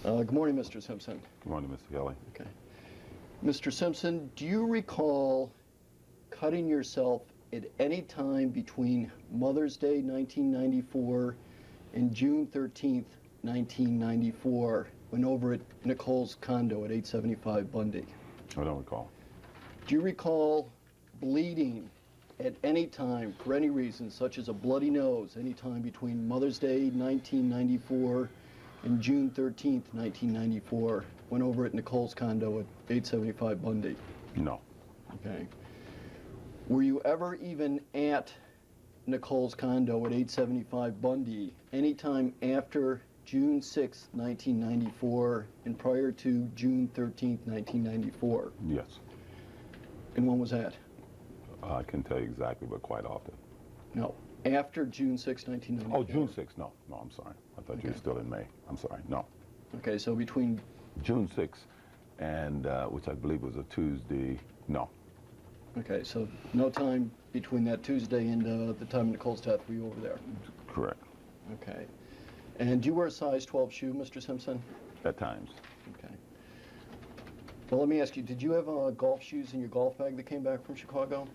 Good morning, Mr. Simpson. Good morning, Mr. Kelly. Okay. Mr. Simpson, do you recall cutting yourself at any time between Mother's Day 1994 and June 13th, 1994, when over at Nicole's condo at 875 Bundy? I don't recall. Do you recall bleeding at any time for any reason, such as a bloody nose, any time between Mother's Day 1994 and June 13th, 1994, when over at Nicole's condo at 875 Bundy? No. Okay. Were you ever even at Nicole's condo at 875 Bundy anytime after June 6, 1994, and prior to June 13th, 1994? Yes. And when was that? I can tell you exactly, but quite often. No. After June 6, 1994? Oh, June 6th. No, I'm sorry. I thought you were still in May. I'm sorry. No. Okay, so between June 6th and, which I believe was a Tuesday, no. Okay, so no time between that Tuesday and the time of Nicole's death were you over there? Correct. Okay. And do you wear a size 12 shoe, Mr. Simpson? At times. Okay. Well, let me ask you, did you have golf shoes in your golf bag that came back from Chicago?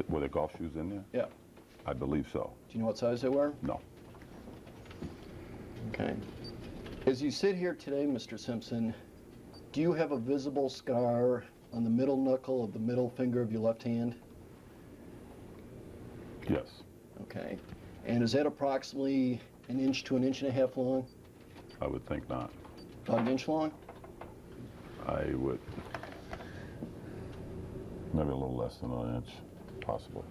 Were there golf shoes in there? Yeah. I believe so. Do you know what size they were? No. Okay. As you sit here today, Mr. Simpson, do you have a visible scar on the middle knuckle of the middle finger of your left hand? Yes. Okay. And is that approximately an inch to an inch and a half long? I would think not. About an inch long? I would. Maybe a little less than an inch, possible.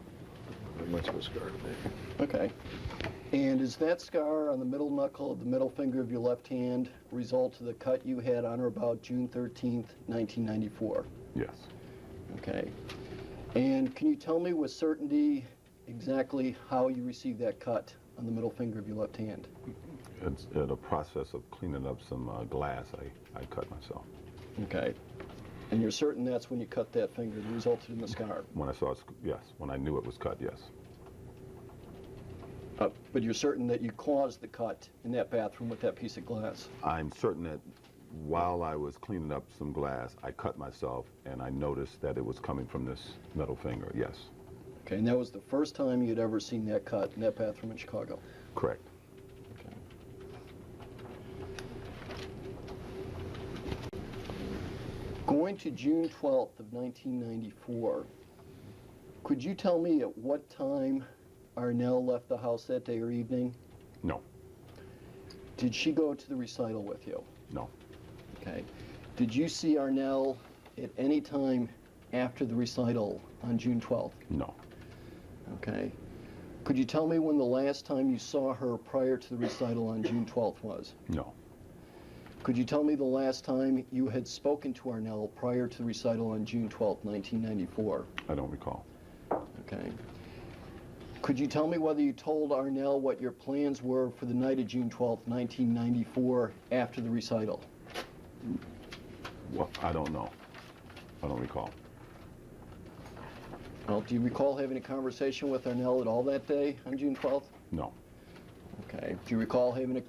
Much of a scar to me. Okay. And is that scar on the middle knuckle of the middle finger of your left hand a result of the cut you had on or about June 13th, 1994? Yes. Okay. And can you tell me with certainty exactly how you received that cut on the middle finger of your left hand? It's in a process of cleaning up some glass. I cut myself. Okay. And you're certain that's when you cut that finger that resulted in the scar? When I saw it, yes. When I knew it was cut, yes. But you're certain that you caused the cut in that bathroom with that piece of glass? I'm certain that while I was cleaning up some glass, I cut myself, and I noticed that it was coming from this middle finger, yes. Okay, and that was the first time you'd ever seen that cut in that bathroom in Chicago? Correct. Okay. Going to June 12th of 1994, could you tell me at what time Arnell left the house that day or evening? No. Did she go to the recital with you? No. Okay. Did you see Arnell at any time after the recital on June 12th? No. Okay. Could you tell me when the last time you saw her prior to the recital on June 12th was? No. Could you tell me the last time you had spoken to Arnell prior to the recital on June 12th, 1994? I don't recall. Okay. Could you tell me whether you told Arnell what your plans were for the night of June 12th, 1994 after the recital? Well, I don't know. I don't recall. Well, do you recall having a conversation with Arnell at all that day on June 12th? No. Okay. Do you recall having a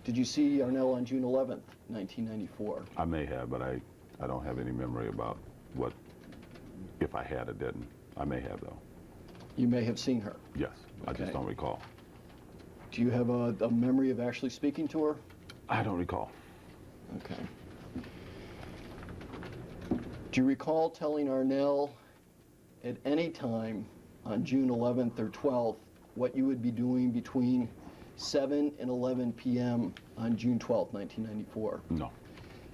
did you see Arnell on June 11th, 1994? I may have, but I don't have any memory about what, if I had or didn't. I may have, though. You may have seen her? Yes. I Okay. just don't recall. Do you have a memory of actually speaking to her? I don't recall. Okay. Do you recall telling Arnell at any time on June 11th or 12th what you would be doing between 7 and 11 p.m. on June 12th, 1994? No.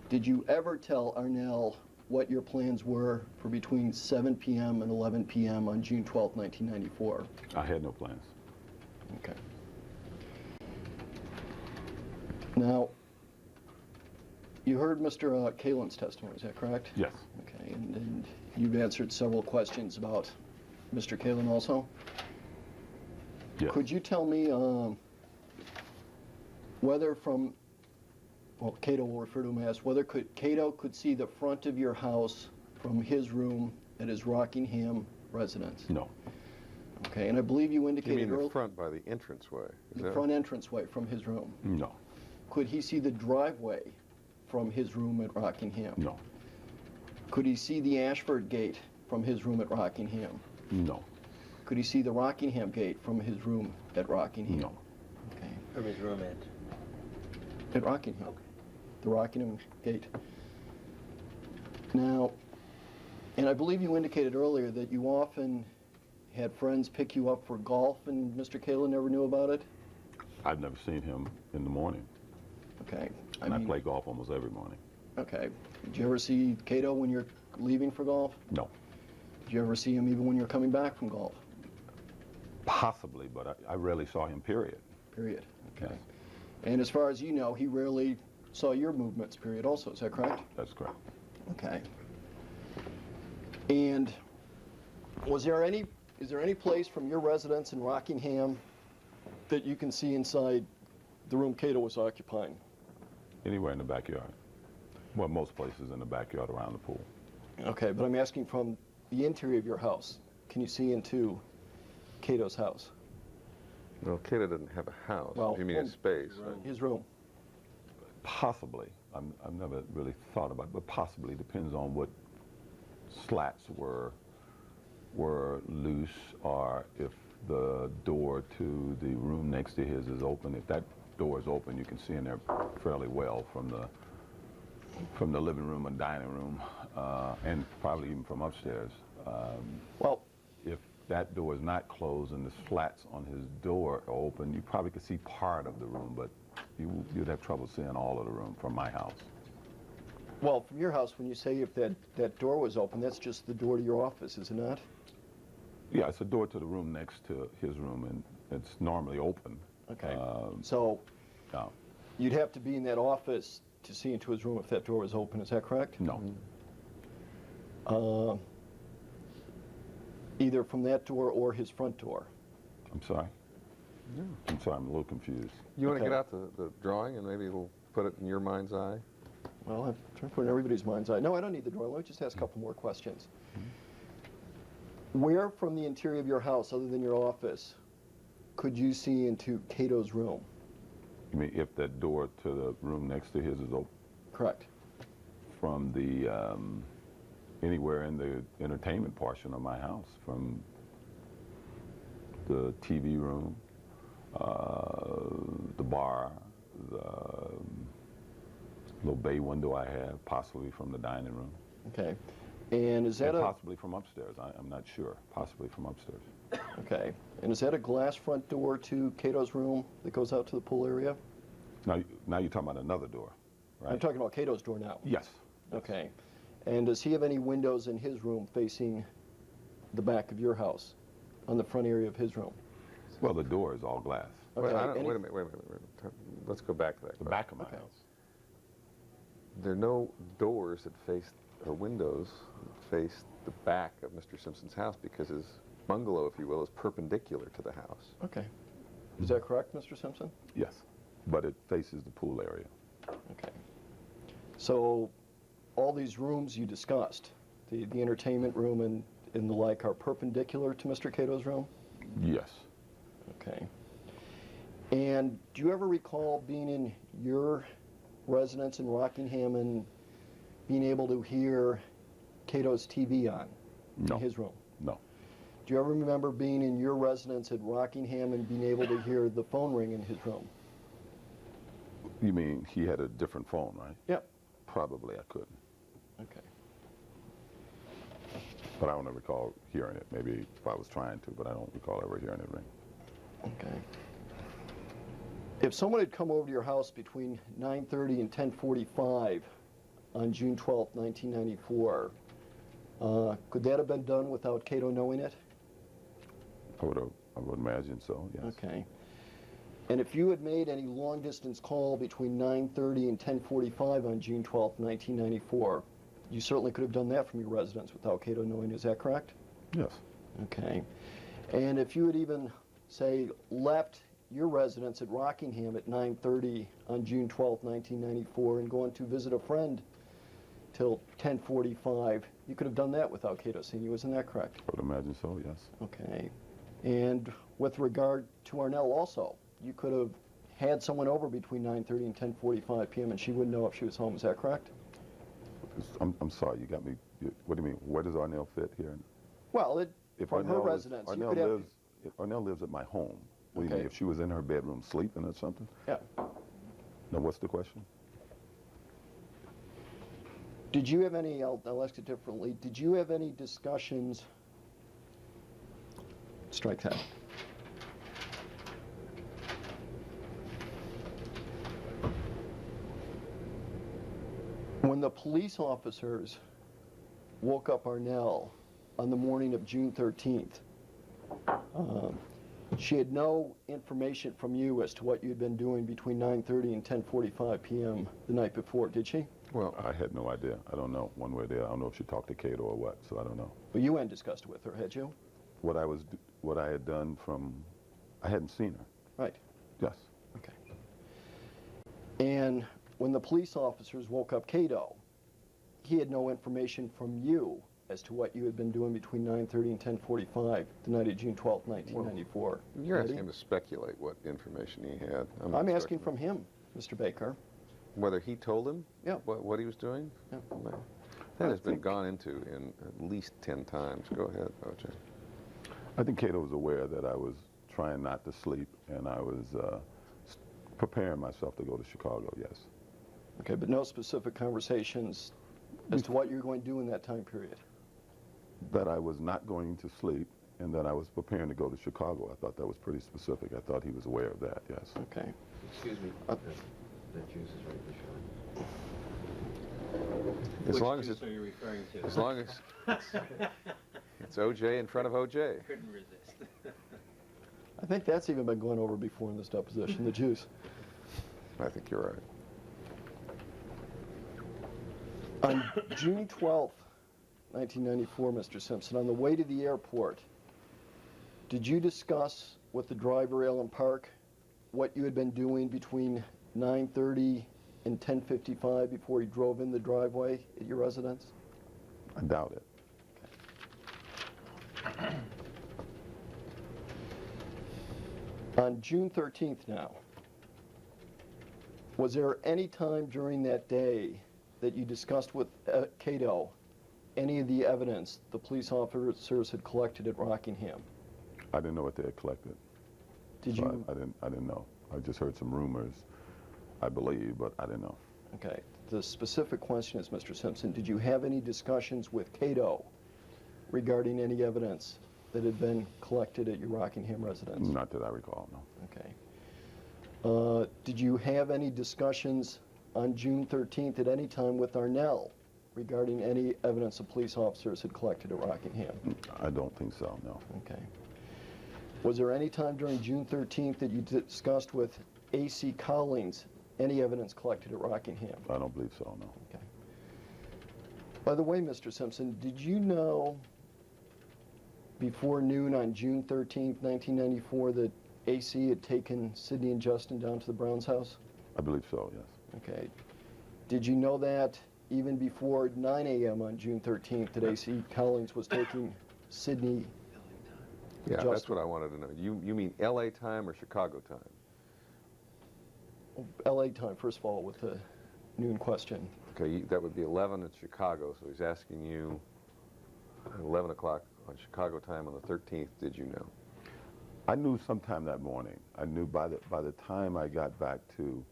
Did you ever tell Arnell what your plans were for between 7 p.m. and 11 p.m. on June 12th, 1994? I had no plans. Okay. Now, you heard Mr. Kalin's testimony, is that correct? Yes. Okay, and you've answered several questions about Mr. Kalin also? Yes. Could you tell me whether from, well, Cato will refer to him as, whether Cato could see the front of your house from his room at his Rockingham residence? No. Okay, and I believe you You indicated mean the earlier front by the entranceway? Is the that front entranceway from his room. No. Could he see the driveway from his room at Rockingham? No. Could he see the Ashford gate from his room at Rockingham? No. Could he see the Rockingham gate from his room at Rockingham? No. Okay. From his room At Rockingham. The Rockingham gate. Now, and I believe you indicated earlier that you often had friends pick you up for golf and Mr. Kayla never knew about it? I've never seen him in the morning. Okay. And I play golf almost every morning. Okay. Did you ever see Cato when you're leaving for golf? No. Did you ever see him even when you're coming back from golf? Possibly, but I rarely saw him, period. Period. Okay. Yes. And as far as you know, he rarely saw your movements, period, also. Is that correct? That's correct. Okay. And is there any place from your residence in Rockingham that you can see inside the room Cato was occupying? Anywhere in the backyard. Well, most places in the backyard around the pool. Okay, but I'm asking from the interior of your house. Can you see into Cato's house? Well, Cato doesn't have a house. Well, You mean a space? His room. Possibly. I've never really thought about it, but possibly. Depends on what slats were loose, or if the door to the room next to his is open. If that door is open, you can see in there fairly well from the living room and dining room, and probably even from upstairs. Well, If that door is not closed and the slats on his door are open, you probably could see part of the room, but you'd have trouble seeing all of the room from my house. well, from your house, when you say if that door was open, that's just the door to your office, is it not? Yeah, it's a door to the room next to his room, and it's normally open. Okay. So Yeah. you'd have to be in that office to see into his room if that door was open, is that correct? No. Either from that door or his front door. I'm sorry? I'm sorry, I'm a little confused. You want to Okay. get out the drawing and maybe we'll put it in your mind's eye? Well, I'm trying to put it in everybody's mind's eye. No, I don't need the drawing. Let me just ask a couple more questions. Where from the interior of your house, other than your office, could you see into Cato's room? You mean if that door to the room next to his is open? Correct. From the, anywhere in the entertainment portion of my house, from the TV room, the bar, the little bay window I have, possibly from the dining room, Okay. And is that and a possibly from upstairs. I'm not sure. Possibly from upstairs. okay? And is that a glass front door to Cato's room that goes out to the pool area? Now you're talking about another door, right? I'm talking about Cato's door now. Yes. Okay. And does he have any windows in his room facing the back of your house, on the front area of his room? Well, the door is all glass. Okay. Wait, any- wait a minute. Let's go back to that. The question. back of my Okay. house. There are no doors that face, or windows that face the back of Mr. Simpson's house because his bungalow, if you will, is perpendicular to the house. Okay. Is that correct, Mr. Simpson? Yes, but it faces the pool area. Okay. So all these rooms you discussed, the entertainment room and the like, are perpendicular to Mr. Cato's room? Yes. Okay. And do you ever recall being in your residence in Rockingham and being able to hear Cato's TV on No. in his room? No. Do you ever remember being in your residence at Rockingham and being able to hear the phone ring in his room? You mean he had a different phone, right? Yep. Probably I couldn't, Okay. but I don't recall hearing it. Maybe if I was trying to, but I don't recall ever hearing it ring. Okay. If someone had come over to your house between 9:30 and 10:45 on June 12th, 1994, could that have been done without Cato knowing it? I would imagine so, yes. Okay. And if you had made any long-distance call between 9:30 and 10:45 on June 12th, 1994, you certainly could have done that from your residence without Cato knowing. Is that correct? Yes. Okay. And if you had even, say, left your residence at Rockingham at 9:30 on June 12th, 1994, and gone to visit a friend till 10:45, you could have done that without Cato seeing you. Isn't that correct? I would imagine so, yes. Okay. And with regard to Arnell also, you could have had someone over between 9:30 and 10:45 p.m. and she wouldn't know if she was home. Is that correct? I'm sorry, you got me. What do you mean? Where does Arnell fit here? Well, If from her Arnell residence, you Arnell could have... lives, if Arnell lives at my home. What do you Okay. mean? If she was in her bedroom sleeping or something? Yeah. No, what's the question? Did you have any, I'll ask it differently, did you have any discussions, strike that. When the police officers woke up Arnell on the morning of June 13th, she had no information from you as to what you'd been doing between 9:30 and 10:45 p.m. the night before, did she? Well, I had no idea. I don't know one way or the other. I don't know if she talked to Cato or what, so I don't know. Well, you hadn't discussed it with her, had you? What I had done I hadn't seen her. Right. Yes. Okay. And when the police officers woke up Cato, he had no information from you as to what you had been doing between 9:30 and 10:45 the night of June 12th, 1994. you're Ready? asking him to speculate what information he had. I'm asking from him, Mr. Baker. Whether he told him Yeah. what he was doing? Yeah. Well, that has been gone into in at least 10 times. Go ahead, O.J. I think Cato was aware that I was trying not to sleep, and I was preparing myself to go to Chicago, yes. Okay, but no specific conversations as to what you were going to do in that time period. That I was not going to sleep, and that I was preparing to go to Chicago. I thought that was pretty specific. I thought he was aware of that, yes. Okay. Excuse me, the juice is right there, Sharon. As long as Which it's, juice are you referring to? as long as it's O.J. in front of O.J. Couldn't resist. I think that's even been gone over before in this deposition, the juice. I think you're right. On June 12th, 1994, Mr. Simpson, on the way to the airport, did you discuss with the driver, Alan Park, what you had been doing between 9:30 and 10:55 before you drove in the driveway at your residence? I doubt it. On June 13th now, was there any time during that day that you discussed with Cato any of the evidence the police officers had collected at Rockingham? I didn't know what they had collected. Did So you? I didn't know. I just heard some rumors, I believe, but I didn't know. Okay. The specific question is, Mr. Simpson, did you have any discussions with Cato regarding any evidence that had been collected at your Rockingham residence? Not that I recall, no. Okay. Did you have any discussions on June 13th at any time with Arnell regarding any evidence the police officers had collected at Rockingham? I don't think so, no. Okay. Was there any time during June 13th that you discussed with A.C. Collins any evidence collected at Rockingham? I don't believe so, no. Okay. By the way, Mr. Simpson, did you know before noon on June 13th, 1994, that A.C. had taken Sidney and Justin down to the Browns' house? I believe so, yes. Okay. Did you know that even before 9 a.m. on June 13th that A.C. Collins was taking Sidney? Yeah, Justin. that's what I wanted to know. You mean L.A. time or Chicago time? L.A. time, first of all, with the noon question. Okay, that would be 11 in Chicago, so he's asking you at 11 o'clock on Chicago time on the 13th, did you know? I knew sometime that morning. I knew by the time I got back to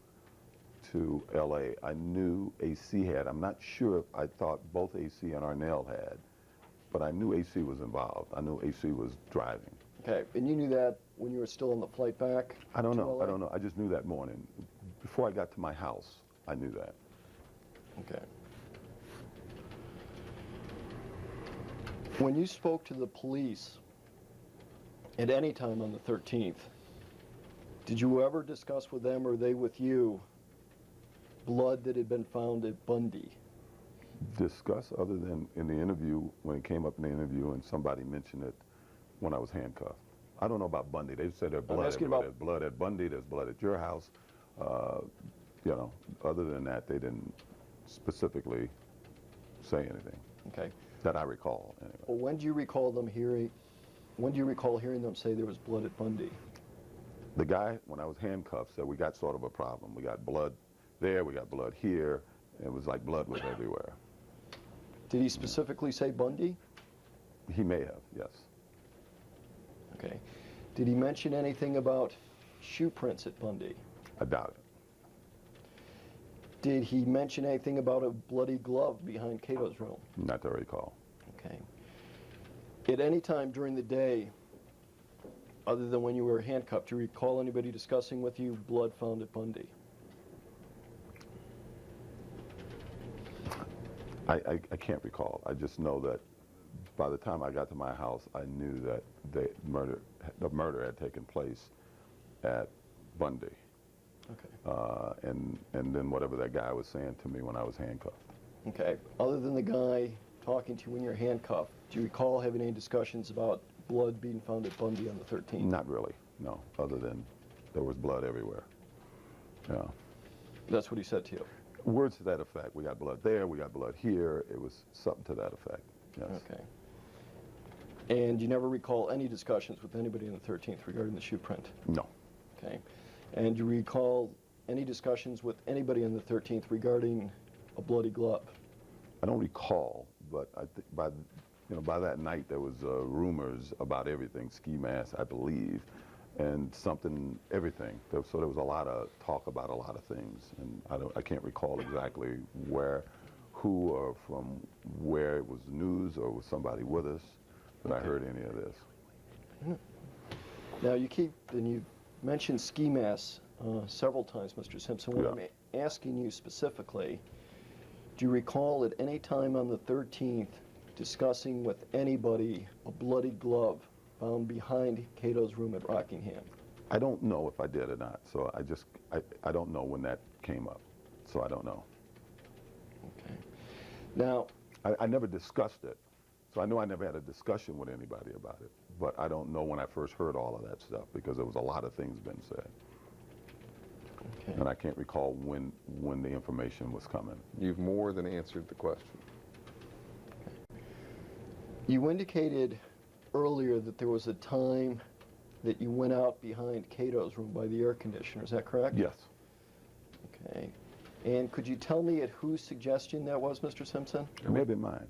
L.A., I knew AC had. I'm not sure if I thought both AC and Arnell had, but I knew AC was involved. I knew AC was driving. Okay, and you knew that when you were still on the flight back? I don't to know. LA? I don't know. I just knew that morning. Before I got to my house, I knew that. Okay. When you spoke to the police at any time on the 13th, did you ever discuss with them or they with you blood that had been found at Bundy? Discuss other than in the interview, when it came up in the interview and somebody mentioned it when I was handcuffed. I don't know about Bundy. They said there's blood asking everywhere. about- There's blood at Bundy, there's blood at your house. You know, other than that, they didn't specifically say anything Okay. that I recall, anyway. Well, when do you recall hearing them say there was blood at Bundy? The guy, when I was handcuffed, said we got sort of a problem. We got blood there, we got blood here. It was like blood was everywhere. Did he specifically say Bundy? He may have, yes. Okay. Did he mention anything about shoe prints at Bundy? I doubt it. Did he mention anything about a bloody glove behind Cato's room? Not that I recall. Okay. At any time during the day, other than when you were handcuffed, do you recall anybody discussing with you blood found at Bundy? I can't recall. I just know that by the time I got to my house, I knew that the murder had taken place at Bundy. Okay. And then whatever that guy was saying to me when I was handcuffed. Okay. Other than the guy talking to you when you're handcuffed, do you recall having any discussions about blood being found at Bundy on the 13th? Not really, no, other than there was blood everywhere. Yeah. That's what he said to you? Words to that effect. We got blood there, we got blood here. It was something to that effect, yes. Okay. And you never recall any discussions with anybody on the 13th regarding the shoe print? No. Okay. And you recall any discussions with anybody on the 13th regarding a bloody glove? I don't recall, but I think by that night there was rumors about everything, ski mask, I believe, and everything. So there was a lot of talk about a lot of things, and I can't recall exactly who or from where it was news or was somebody with us, but I heard any of this. Now you mentioned ski masks several times, Mr. Simpson. What Yeah. I'm asking you specifically, do you recall at any time on the 13th discussing with anybody a bloody glove found behind Cato's room at Rockingham? I don't know if I did or not, so I don't know when that came up, so I don't know. Okay. Now, I never discussed it, so I know I never had a discussion with anybody about it, but I don't know when I first heard all of that stuff because there was a lot of things being said. okay. And I can't recall when the information was coming. You've more than answered the question. You indicated earlier that there was a time that you went out behind Cato's room by the air conditioner. Is that correct? Yes. Okay. And could you tell me at whose suggestion that was, Mr. Simpson? It may have been mine.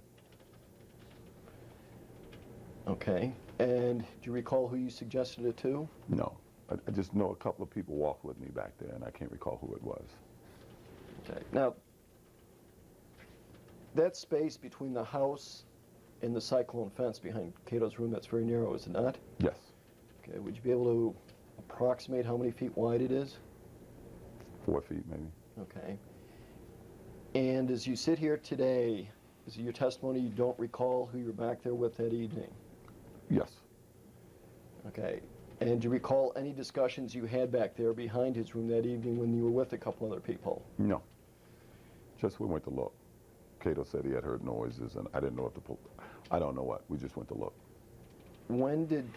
Okay. And do you recall who you suggested it to? No. I just know a couple of people walked with me back there, and I can't recall who it was. Okay. Now, that space between the house and the cyclone fence behind Cato's room, that's very narrow, is it not? Yes. Okay. Would you be able to approximate how many feet wide it is? 4 feet, maybe. Okay. And as you sit here today, is it your testimony you don't recall who you were back there with that evening? Yes. Okay. And do you recall any discussions you had back there behind his room that evening when you were with a couple other people? No. Just we went to look. Cato said he had heard noises, and I didn't know if I don't know what. We just went to look. When did...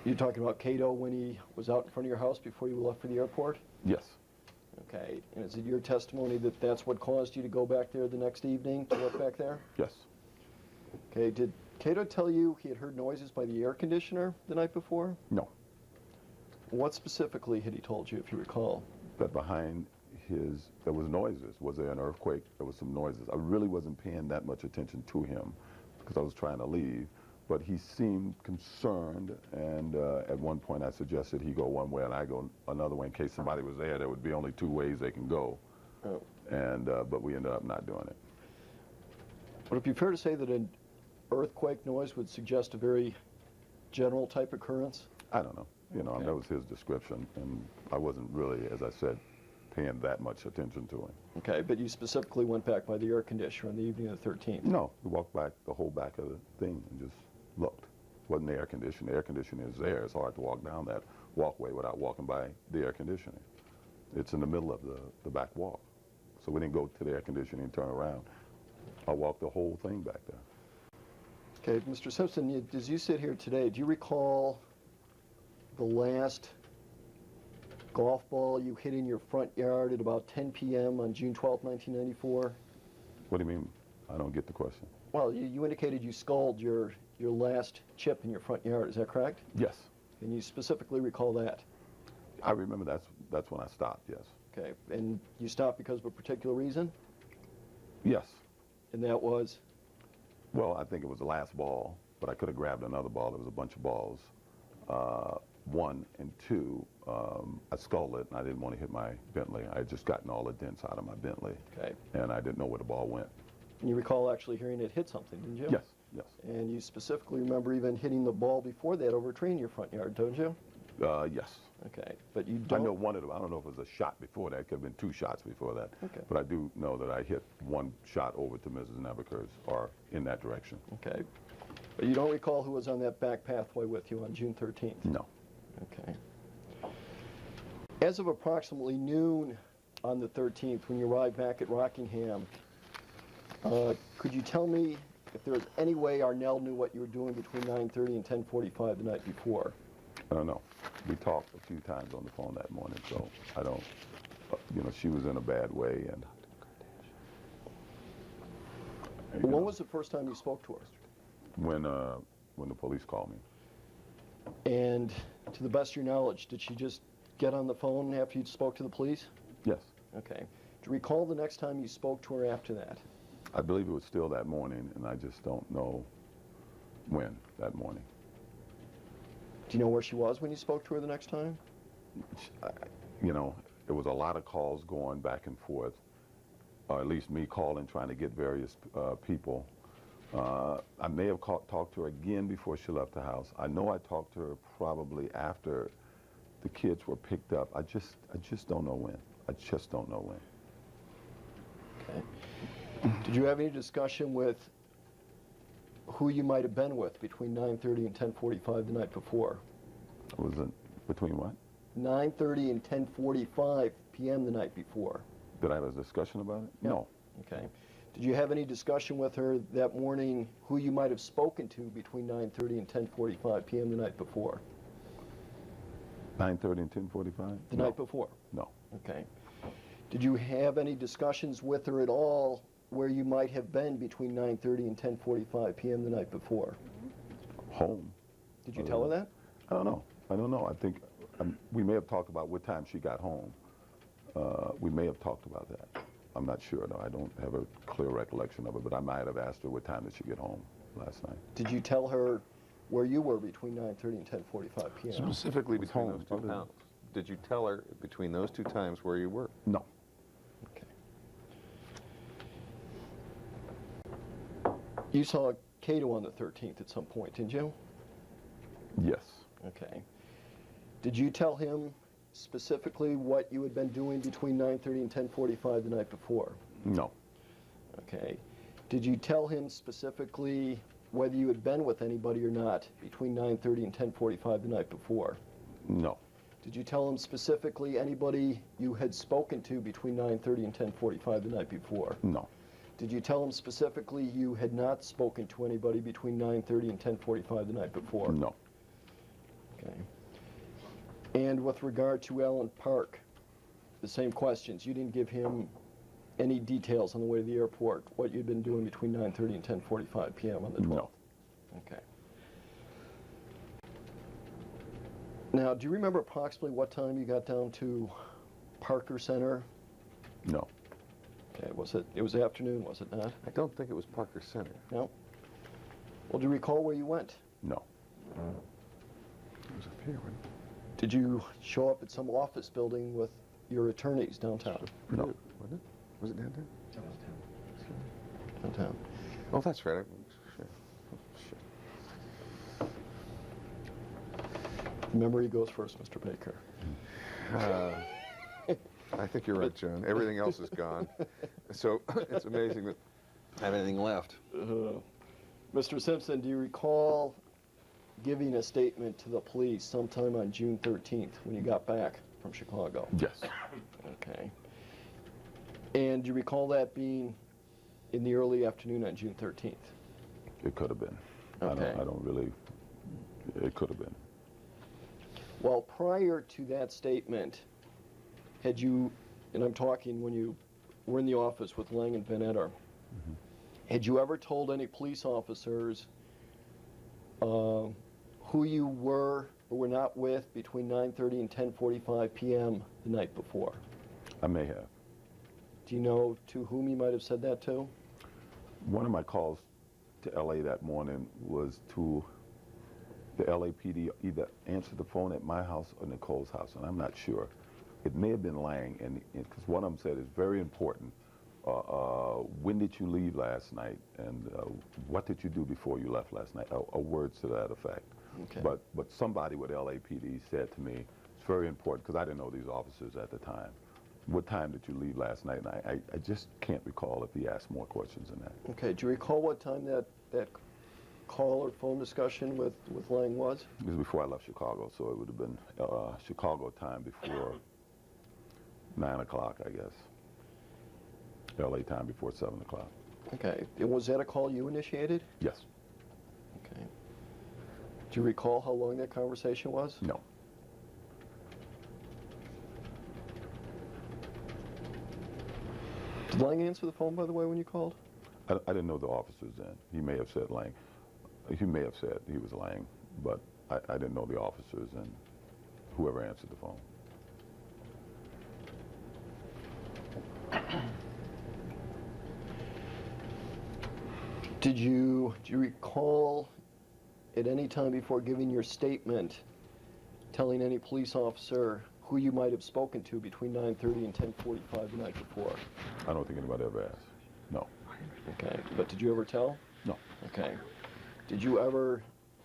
You're talking about Cato when he was out in front of your house before you left for the airport? Yes. Okay. And is it your testimony that that's what caused you to go back there the next evening to look back there? Yes. Okay. Did Cato tell you he had heard noises by the air conditioner the night before? No. What specifically had he told you, if you recall? That behind there was noises. Was there an earthquake? There was some noises. I really wasn't paying that much attention to him because I was trying to leave, but he seemed concerned, and at one point I suggested he go one way and I go another way in case somebody was there. There would be only 2 ways they can go, and but we ended up not doing it. Would it be fair to say that an earthquake noise would suggest a very general type occurrence? I don't know. You know, Okay. that was his description, and I wasn't really, as I said, paying that much attention to him. Okay, but you specifically went back by the air conditioner on the evening of the 13th? No, we walked back the whole back of the thing and just looked. Wasn't the air conditioning. The air conditioning is there. It's hard to walk down that walkway without walking by the air conditioning. It's in the middle of the back walk. So we didn't go to the air conditioning and turn around. I walked the whole thing back there. Okay, Mr. Simpson, as you sit here today, do you recall the last golf ball you hit in your front yard at about 10 p.m. on June 12, 1994? What do you mean? I don't get the question. Well, you indicated you sculled your last chip in your front yard. Is that correct? Yes. And you specifically recall that? I remember that's when I stopped, yes. Okay. And you stopped because of a particular reason? Yes. And that was? Well, I think it was the last ball, but I could have grabbed another ball. There was a bunch of balls. One and two, I sculled it, and I didn't want to hit my Bentley. I had just gotten all the dents out of my Bentley. Okay. And I didn't know where the ball went. And you recall actually hearing it hit something, didn't you? Yes, yes. And you specifically remember even hitting the ball before that over a tree in your front yard, don't you? Yes. Okay. But you I don't? know one of them. I don't know if it was a shot before that. It could have been two shots before that. Okay. But I do know that I hit one shot over to Mrs. Nebeker's, or in that direction. Okay. But you don't recall who was on that back pathway with you on June 13th? No. Okay. As of approximately noon on the 13th, when you arrived back at Rockingham, could you tell me if there was any way Arnell knew what you were doing between 9:30 and 10:45 the night before? No. We talked a few times on the phone that morning, so I don't, she was in a bad way. And When was the first time you spoke to her? when the police called me. And to the best of your knowledge, did she just get on the phone after you spoke to the police? Yes. Okay. Do you recall the next time you spoke to her after that? I believe it was still that morning, and I just don't know when that morning. Do you know where she was when you spoke to her the next time? It was a lot of calls going back and forth, or at least me calling, trying to get various people. I may have talked to her again before she left the house. I know I talked to her probably after the kids were picked up. I just don't know when. I just don't know when. Okay. Did you have any discussion with who you might have been with between 9:30 and 10:45 the night before? Was it between what? 9:30 and 10:45 p.m. the night before. Did I have a discussion about it? Yeah. No. Okay. Did you have any discussion with her that morning who you might have spoken to between 9:30 and 10:45 p.m. the night before? 9:30 and 10:45? The No. night before? No. Okay. Did you have any discussions with her at all where you might have been between 9:30 and 10:45 p.m. the night before? Home. Did you tell her that? I don't know. I think we may have talked about what time she got home. We may have talked about that. I'm not sure. No, I don't have a clear recollection of it, but I might have asked her what time did she get home last night. Did you tell her where you were between 9:30 and 10:45 p.m.? Specifically was between home, those two other than- times. Did you tell her between those two times where you were? No. Okay. You saw Cato on the 13th at some point, didn't you? Yes. Okay. Did you tell him specifically what you had been doing between 9:30 and 10:45 the night before? No. Okay. Did you tell him specifically whether you had been with anybody or not between 9:30 and 10:45 the night before? No. Did you tell him specifically anybody you had spoken to between 9:30 and 10:45 the night before? No. Did you tell him specifically you had not spoken to anybody between 9:30 and 10:45 the night before? No. Okay. And with regard to Allen Park, the same questions. You didn't give him any details on the way to the airport, what you'd been doing between 9:30 and 10:45 p.m. on the 12th? No. Okay. Now, do you remember approximately what time you got down to Parker Center? No. Okay, it was afternoon, was it not? I don't think it was Parker Center. No? Well, do you recall where you went? No. It was up here, wasn't it? Did you show up at some office building with your attorneys downtown? No. Wasn't it? Was it downtown? Downtown. Oh, that's right. Sure. Memory goes first, Mr. Baker. I think you're right, John. Everything else is gone. So it's amazing that I have anything left. Mr. Simpson, do you recall giving a statement to the police sometime on June 13th when you got back from Chicago? Yes. Okay. And do you recall that being in the early afternoon on June 13th? It could have been. Okay. I don't really. It could have been. Well, prior to that statement, had you, and I'm talking when you were in the office with Lang and Van Etter, had you ever told any police officers who you were or were not with between 9:30 and 10:45 p.m. the night before? I may have. Do you know to whom you might have said that to? One of my calls to LA that morning was to the LAPD, either answered the phone at my house or Nicole's house, and I'm not sure. It may have been Lang, and because one of them said it's very important. When did you leave last night, and what did you do before you left last night? Words to that effect. Okay. But somebody with LAPD said to me, it's very important, because I didn't know these officers at the time. What time did you leave last night? And I just can't recall if he asked more questions than that. Okay, do you recall what time that call or phone discussion with Lang was? It was before I left Chicago, so it would have been Chicago time before 9 o'clock, I guess. LA time before 7 o'clock. Okay, and was that a call you initiated? Yes. Okay. Do you recall how long that conversation was? No. Did Lang answer the phone, by the way, when you called? I didn't know the officers then. He may have said Lang. He may have said he was Lang, but I didn't know the officers and whoever answered the phone. Do you recall at any time before giving your statement telling any police officer who you might have spoken to between 9:30 and 10:45 the night before? I don't think anybody ever asked. No. Okay, but did you ever tell? No. Okay. Did you ever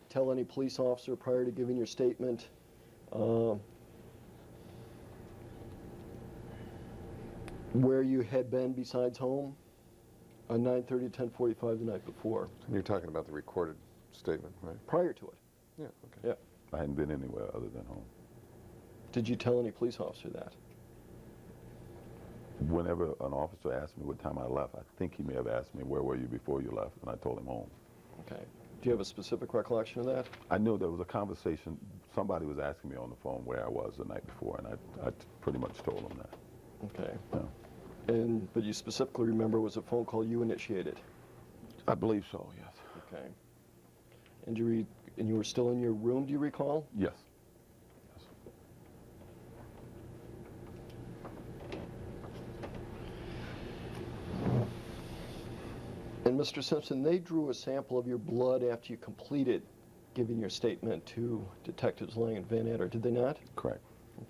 tell any police officer prior to giving your statement where you had been besides home on 9:30 to 10:45 the night before? And you're talking about the recorded statement, right? Prior to it? Yeah, okay. Yeah. I hadn't been anywhere other than home. Did you tell any police officer that? Whenever an officer asked me what time I left, I think he may have asked me, where were you before you left? And I told him home. Okay. Do you have a specific recollection of that? I knew there was a conversation. Somebody was asking me on the phone where I was the night before, and I pretty much told them that. Okay. Yeah. But you specifically remember it was a phone call you initiated? I believe so, yes. Okay. And you were still in your room, do you recall? Yes. And Mr. Simpson, they drew a sample of your blood after you completed giving your statement to Detectives Lang and Van Adder, did they not? Correct.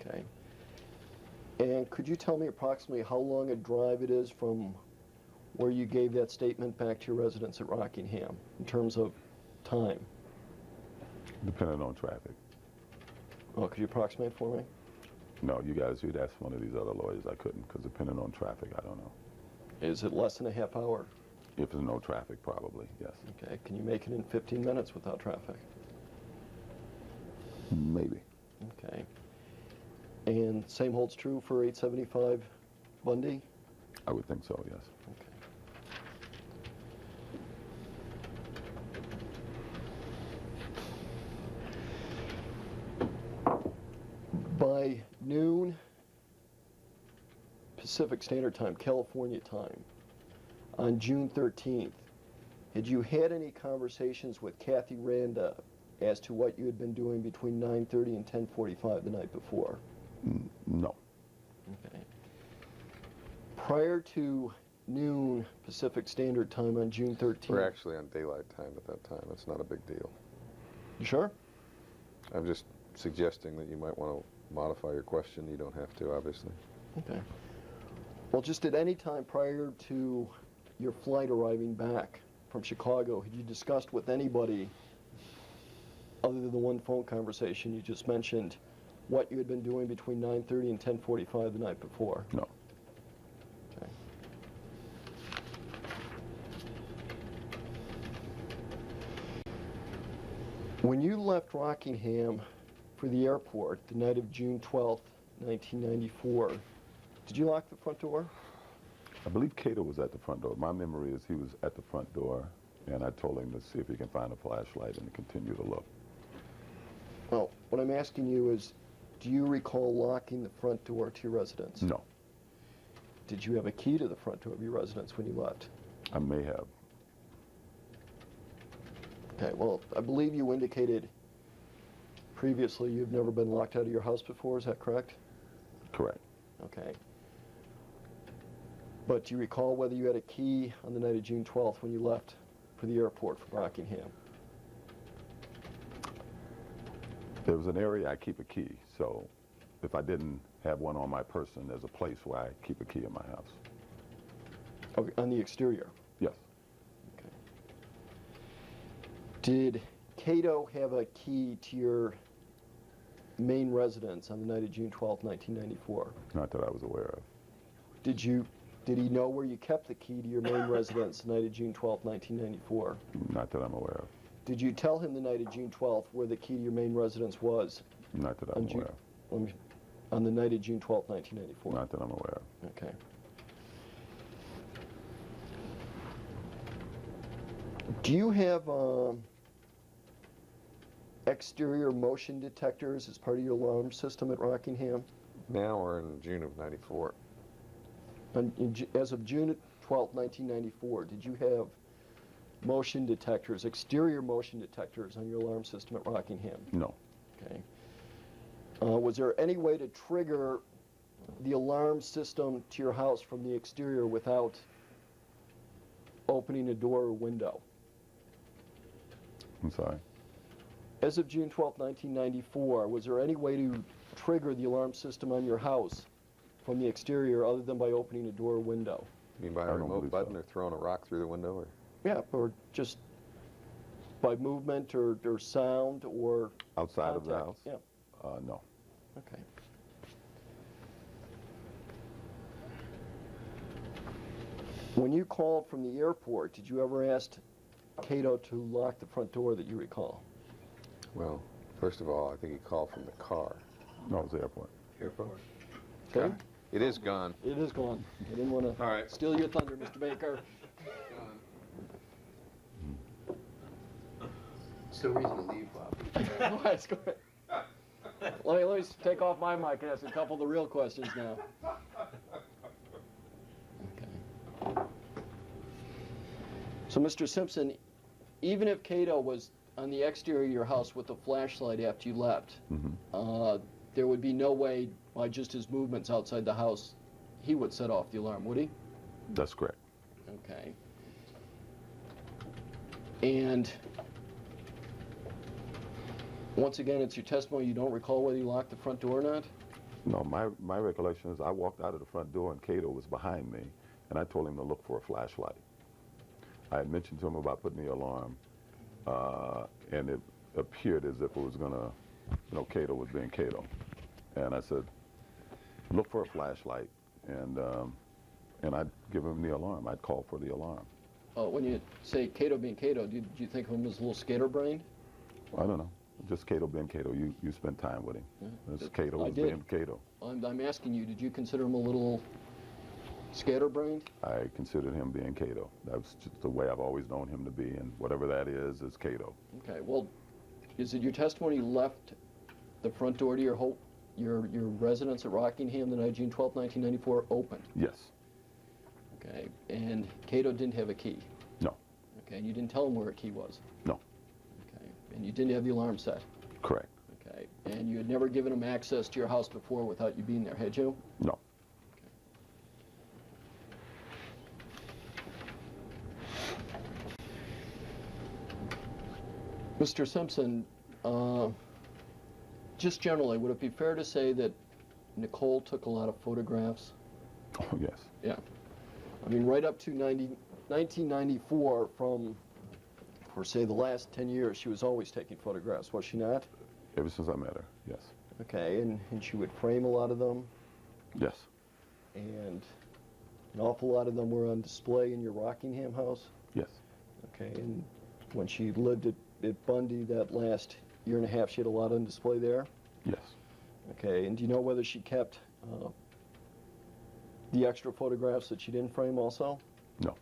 Okay. And could you tell me approximately how long a drive it is from where you gave that statement back to your residence at Rockingham in terms of time? Depending on traffic. Well, could you approximate for me? No, you guys, you'd ask one of these other lawyers. I couldn't, because depending on traffic, I don't know. Is it less than a half hour? If there's no traffic, probably, yes. Okay. Can you make it in 15 minutes without traffic? Maybe. Okay. And same holds true for 875 Bundy? I would think so, yes. Okay. By noon Pacific Standard Time, California time, on June 13th, had you had any conversations with Kathy Randa as to what you had been doing between 9:30 and 10:45 the night before? No. Okay. Prior to noon Pacific Standard Time on June 13th. We're actually on daylight time at that time. It's not a big deal. You sure? I'm just suggesting that you might want to modify your question. You don't have to, obviously. Okay. Well, just at any time prior to your flight arriving back from Chicago, had you discussed with anybody, other than the one phone conversation you just mentioned, what you had been doing between 9:30 and 10:45 the night before? No. Okay. When you left Rockingham for the airport the night of June 12th, 1994, did you lock the front door? I believe Cato was at the front door. My memory is he was at the front door, and I told him to see if he can find a flashlight and to continue to look. Well, what I'm asking you is, do you recall locking the front door to your residence? No. Did you have a key to the front door of your residence when you left? I may have. Okay, well, I believe you indicated previously you've never been locked out of your house before, is that correct? Correct. Okay. But do you recall whether you had a key on the night of June 12th when you left for the airport from Rockingham? There was an area I keep a key, so if I didn't have one on my person, there's a place where I keep a key in my house. Okay, on the exterior? Yes. Okay. Did Cato have a key to your main residence on the night of June 12th, 1994? Not that I was aware of. Did he know where you kept the key to your main residence the night of June 12th, 1994? Not that I'm aware of. Did you tell him the night of June 12th where the key to your main residence was? Not that I'm aware of. On the night of June 12th, 1994? Not that I'm aware of. Okay. Do you have exterior motion detectors as part of your alarm system at Rockingham? Now or in June of '94? As of June 12th, 1994, did you have motion detectors, exterior motion detectors on your alarm system at Rockingham? No. Okay. Was there any way to trigger the alarm system to your house from the exterior without opening a door or window? I'm sorry. As of June 12, 1994, was there any way to trigger the alarm system on your house from the exterior other than by opening a door or window? You mean by I a don't remote believe button so. or throwing a rock through the window? Or? Yeah, or just by movement or sound or Outside of the contact? house? Yeah, No. okay. When you called from the airport, did you ever ask Cato to lock the front door that you recall? Well, first of all, I think he called from the car. No, it was the airport. Airport. Okay? It is gone. It is gone. I didn't want to All right. steal your thunder, Mr. Baker. Still reason to leave, Bob. All right, go ahead. Let me take off my mic and ask a couple of the real questions now. Okay. So, Mr. Simpson, even if Cato was on the exterior of your house with a flashlight after you left, there would be no way, by just his movements outside the house, he would set off the alarm, would he? That's correct. Okay. And once again, it's your testimony, you don't recall whether you locked the front door or not? No, my recollection is I walked out of the front door and Cato was behind me, and I told him to look for a flashlight. I had mentioned to him about putting the alarm, and it appeared as if it was gonna, Cato was being Cato. And I said, look for a flashlight, and I'd give him the alarm. I'd call for the alarm. When you say Cato being Cato, do you think of him as a little scatterbrained? I don't know. Just Cato being Cato. You spent time with him. Yeah. It's Cato I was did. being Cato. I'm asking you, did you consider him a little scatterbrained? I considered him being Cato. That's just the way I've always known him to be, and whatever that is Cato. Okay, well, is it your testimony you left the front door to your residence at Rockingham the night of June 12, 1994 open? Yes. Okay, and Cato didn't have a key? No. Okay, and you didn't tell him where a key was? No. Okay, and you didn't have the alarm set? Correct. Okay, and you had never given him access to your house before without you being there, had you? No. Mr. Simpson, just generally, would it be fair to say that Nicole took a lot of photographs? Oh, yes. Yeah. I mean, right up to 1994, for say the last 10 years, she was always taking photographs, was she not? Ever since I met her, yes. Okay, and she would frame a lot of them, Yes. and an awful lot of them were on display in your Rockingham house? Yes. Okay, and when she lived at Bundy that last year and a half, she had a lot on display there? Yes. Okay, and do you know whether she kept the extra photographs that she didn't frame also? No.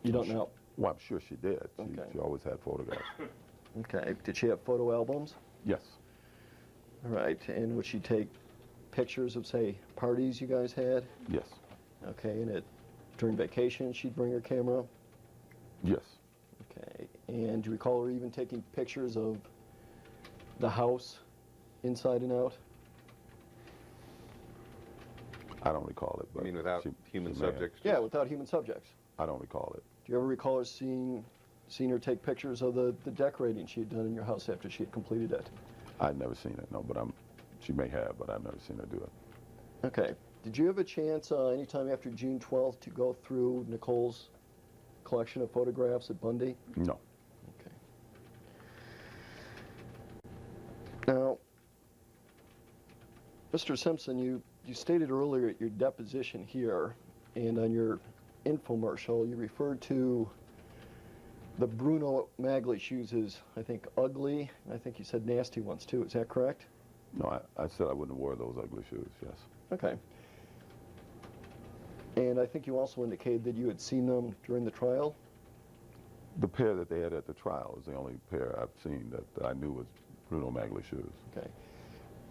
You don't know? Well, I'm sure she did. Okay. She always had photographs. Okay, did she have photo albums? Yes. All right, and would she take pictures of, say, parties you guys had? Yes. Okay, and during vacation, she'd bring her camera? Yes. Okay, and do you recall her even taking pictures of the house inside and out? I don't recall it. You But mean without human may have. subjects? Yeah, without human subjects. I don't recall it. Do you ever recall her seeing her take pictures of the decorating she had done in your house after she had completed it? I'd never seen it, no, but she may have, but I've never seen her do it. Okay. Did you have a chance anytime after June 12th to go through Nicole's collection of photographs at Bundy? No. Okay. Now, Mr. Simpson, you stated earlier at your deposition here and on your infomercial, you referred to the Bruno Magli shoes as, I think, ugly. I think you said nasty ones too. Is that correct? No, I said I wouldn't have wore those ugly shoes, yes. Okay. And I think you also indicated that you had seen them during the trial? The pair that they had at the trial is the only pair I've seen that I knew was Bruno Magli shoes. Okay.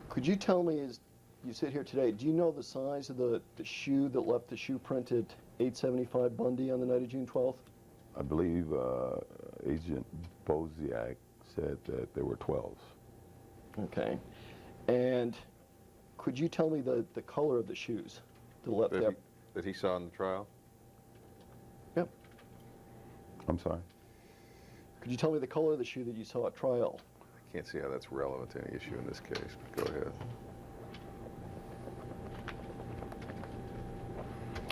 Could you tell me, as you sit here today, do you know the size of the shoe that left the shoe print at 875 Bundy on the night of June 12th? I believe Agent Boziak said that there were 12s. Okay. And could you tell me the color of the shoes that left that? That he saw in the trial? Yep. I'm sorry? Could you tell me the color of the shoe that you saw at trial? I can't see how that's relevant to any issue in this case, but go ahead.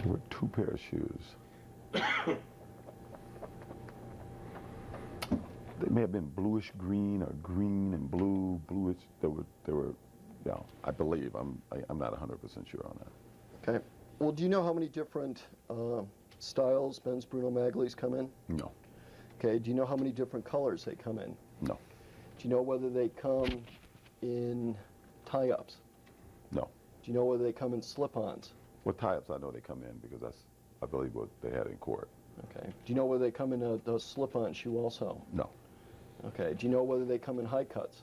There were two pairs of shoes. They may have been bluish green or green and blue, bluish. They were, yeah, I believe. I'm not 100% sure on that. Okay. Well, do you know how many different styles men's Bruno Maglis come in? No, Okay. Do you know how many different colors they come in? no, Do you know whether they come in tie-ups? no. Do you know whether they come in slip-ons? Well, tie-ups, I know they come in because that's, I believe, what they had in court. Okay. Do you know whether they come in a slip-on shoe also? No, Okay. Do you know whether they come in high cuts?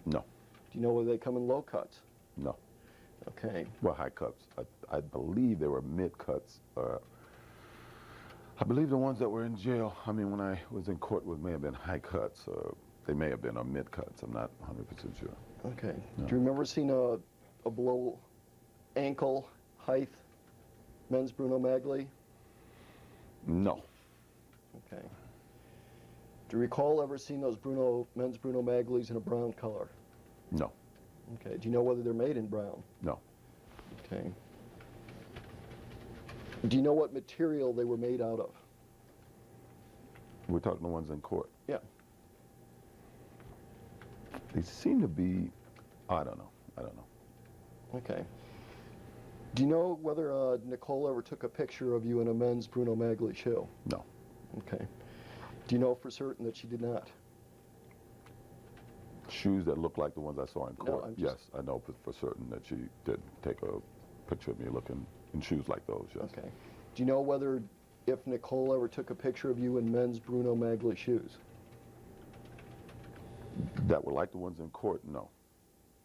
no, Do you know whether they come in low cuts? no. Okay. Well, high cuts. I believe they were mid cuts. I believe the ones that were in jail, I mean, when I was in court, may have been high cuts. They may have been mid cuts. I'm not 100% sure. Okay. No. Do you remember seeing a below ankle height men's Bruno Magli? No, Okay. Do you recall ever seeing those men's Bruno Maglis in a brown color? no, Okay. Do you know whether they're made in brown? no. Okay. Do you know what material they were made out of? We're talking the ones in court. Yeah. They seem to be, I don't know. Okay. Do you know whether Nicole ever took a picture of you in a men's Bruno Magli shoe? No. Okay. Do you know for certain that she did not? Shoes that look like the ones I saw in No, court. I'm just- Yes, I know for certain that she did take a picture of me looking in shoes like those, yes. Okay. Do you know whether if Nicole ever took a picture of you in men's Bruno Magli shoes? That were like the ones in court, no.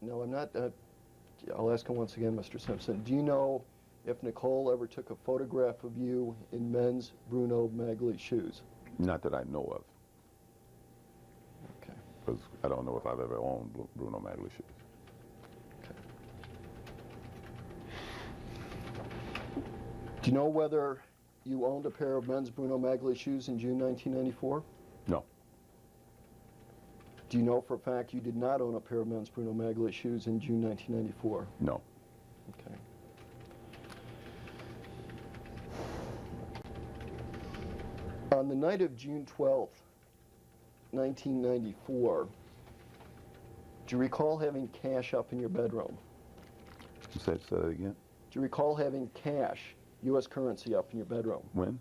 No, I'm not. I'll ask him once again, Mr. Simpson. Do you know if Nicole ever took a photograph of you in men's Bruno Magli shoes? Not that I know of, Okay. because I don't know if I've ever owned Bruno Magli shoes. Okay. Do you know whether you owned a pair of men's Bruno Magli shoes in June 1994? No, Do you know for a fact you did not own a pair of men's Bruno Magli shoes in June 1994? no. Okay. On the night of June 12th, 1994, do you recall having cash up in your bedroom? Say that again? Do you recall having cash, U.S. currency, up in your bedroom? When?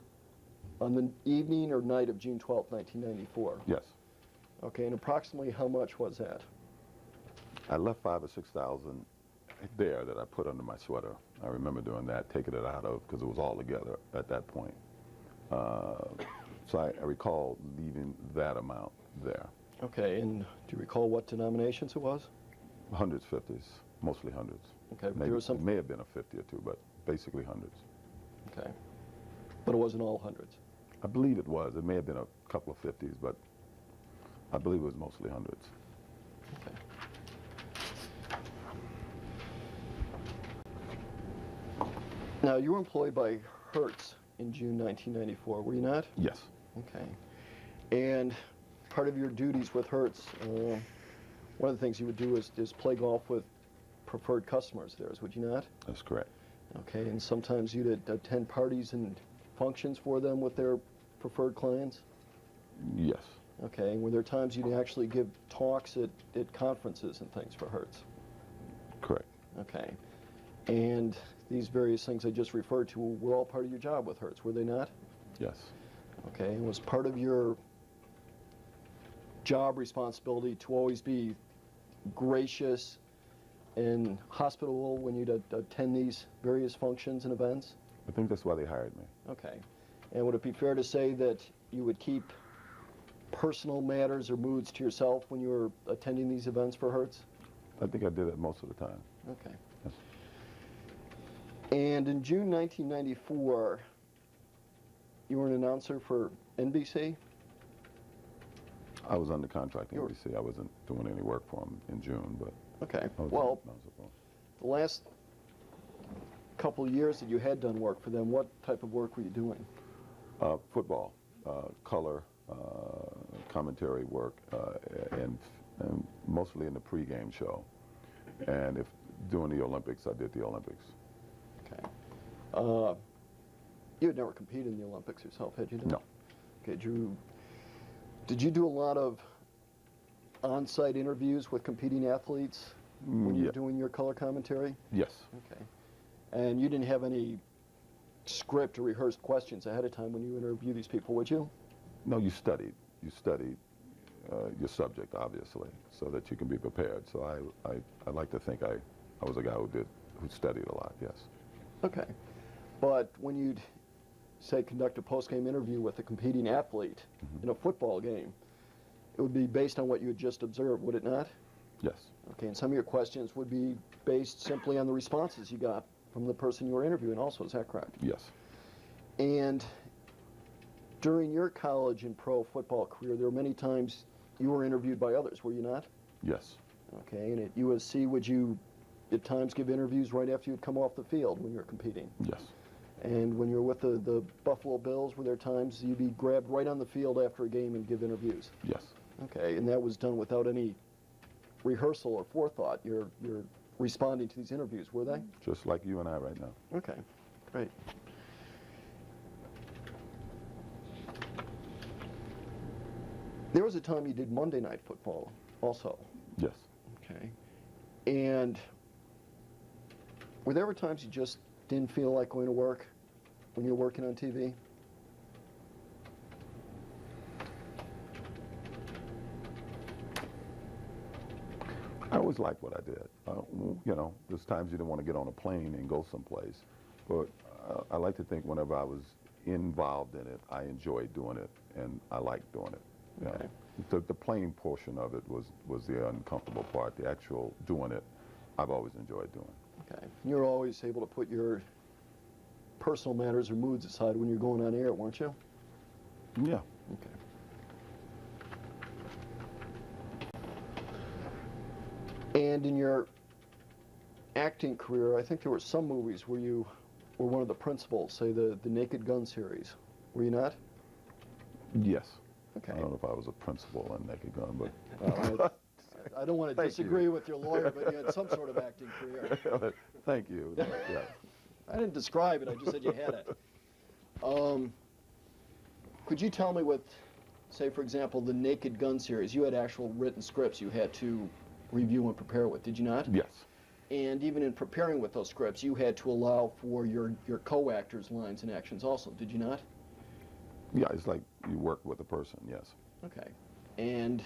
On the evening or night of June 12th, 1994? Yes. Okay, and approximately how much was that? I left $5,000 or $6,000 there that I put under my sweater. I remember doing that, taking it out of, because it was all together at that point. So I recall leaving that amount there. Okay, and do you recall what denominations it was? Hundreds, 50s, mostly hundreds. Okay, but Maybe, there was some. it may have been a 50 or two, but basically hundreds. Okay, but it wasn't all hundreds. I believe it was. It may have been a couple of 50s, but I believe it was mostly hundreds. Okay. Now, you were employed by Hertz in June 1994, were you not? Yes. Okay. And part of your duties with Hertz, one of the things you would do is play golf with preferred customers of theirs, would you not? That's correct. Okay, and sometimes you'd attend parties and functions for them with their preferred clients? Yes. Okay, and were there times you'd actually give talks at conferences and things for Hertz? Correct. Okay. And these various things I just referred to were all part of your job with Hertz, were they not? Yes. Okay, and was part of your job responsibility to always be gracious and hospitable when you'd attend these various functions and events? I think that's why they hired me. Okay. And would it be fair to say that you would keep personal matters or moods to yourself when you were attending these events for Hertz? I think I did it most of the time. Okay. Yes. And in June 1994, you were an announcer for NBC? I was under contract to You were- NBC. I wasn't doing any work for them in June, but Okay. I was Well, an announcer for 'em. the last couple of years that you had done work for them, what type of work were you doing? Football, color, commentary work, and mostly in the pregame show. And if doing the Olympics, I did the Olympics. Okay. You had never competed in the Olympics yourself, had you? No. Okay. Did you do a lot of on-site interviews with competing athletes when you Yeah. were doing your color commentary? Yes. Okay. And you didn't have any script or rehearsed questions ahead of time when you interview these people, would you? No, you studied. You studied your subject, obviously, so that you can be prepared. So I like to think I was a guy who studied a lot, yes. Okay. But when you'd, say, conduct a post-game interview with a competing athlete in a football game, it would be based on what you had just observed, would it not? Yes. Okay, and some of your questions would be based simply on the responses you got from the person you were interviewing also, is that correct? Yes. And during your college and pro football career, there were many times you were interviewed by others, were you not? Yes. Okay, and at USC, would you at times give interviews right after you'd come off the field when you were competing? Yes. And when you were with the Buffalo Bills, were there times you'd be grabbed right on the field after a game and give interviews? Yes. Okay, and that was done without any rehearsal or forethought. You're responding to these interviews, were they? Just like you and I right now. Okay, great. There was a time you did Monday Night Football also. Yes. Okay. And were there ever times you just didn't feel like going to work when you were working on TV? I always liked what I did. You know, there's times you didn't want to get on a plane and go someplace. But I like to think whenever I was involved in it, I enjoyed doing it, and I liked doing it. You Okay. know, the playing portion of it was the uncomfortable part. The actual doing it, I've always enjoyed doing. Okay. You were always able to put your personal matters or moods aside when you're going on air, weren't you? Yeah. Okay. And in your acting career, I think there were some movies where you were one of the principals, say the Naked Gun series. Were you not? Yes. Okay. I don't know if I was a principal in Naked Gun, but I don't want to Thank disagree you. with your lawyer, but you had some sort of acting career. thank you. Yeah. I didn't describe it, I just said you had it. Could you tell me with, say, for example, the Naked Gun series, you had actual written scripts you had to review and prepare with, did you not? Yes. And even in preparing with those scripts, you had to allow for your co-actors' lines and actions also, did you not? Yeah, it's like you work with a person, yes. Okay. And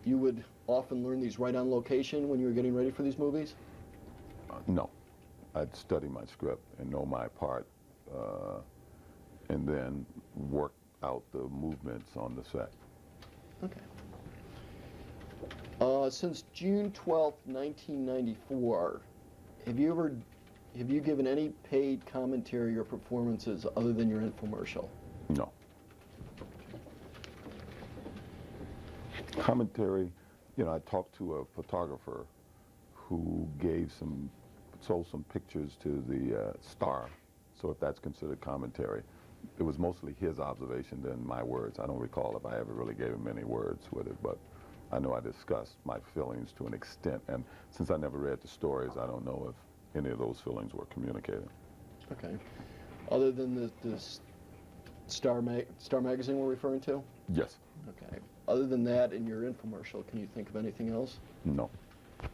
you would often learn these right on location when you were getting ready for these movies? No. I'd study my script and know my part, and then work out the movements on the set. Okay. Since June 12th, 1994, have you given any paid commentary or performances other than your infomercial? No. Commentary, you know, I talked to a photographer who sold some pictures to the Star so if that's considered commentary, it was mostly his observation than my words. I don't recall if I ever really gave him any words with it, but I know I discussed my feelings to an extent, and since I never read the stories, I don't know if any of those feelings were communicated. Okay. Other than the Star magazine we're referring to? Yes. Okay. Other than that, in your infomercial, can you think of anything else? No. Okay.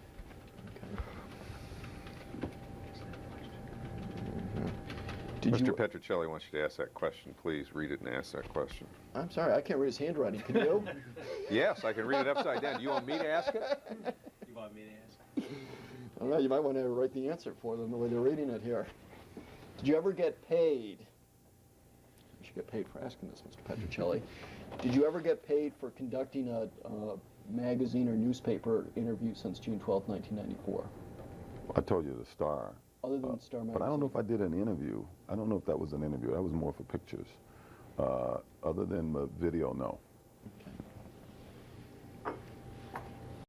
Did Mr. you? Petrocelli wants you to ask that question. Please read it and ask that question. I'm sorry, I can't read his handwriting. Can you? Yes, I can read it upside down. Do you want me to ask it? You want me to ask? I don't know, you might want to write the answer for them the way they're reading it here. Did you ever get paid? You should get paid for asking this, Mr. Petrocelli. Did you ever get paid for conducting a magazine or newspaper interview since June 12, 1994? I told you the Star. Other than Star magazine? But I don't know if I did an interview. I don't know if that was an interview. That was more for pictures. Other than the video, no.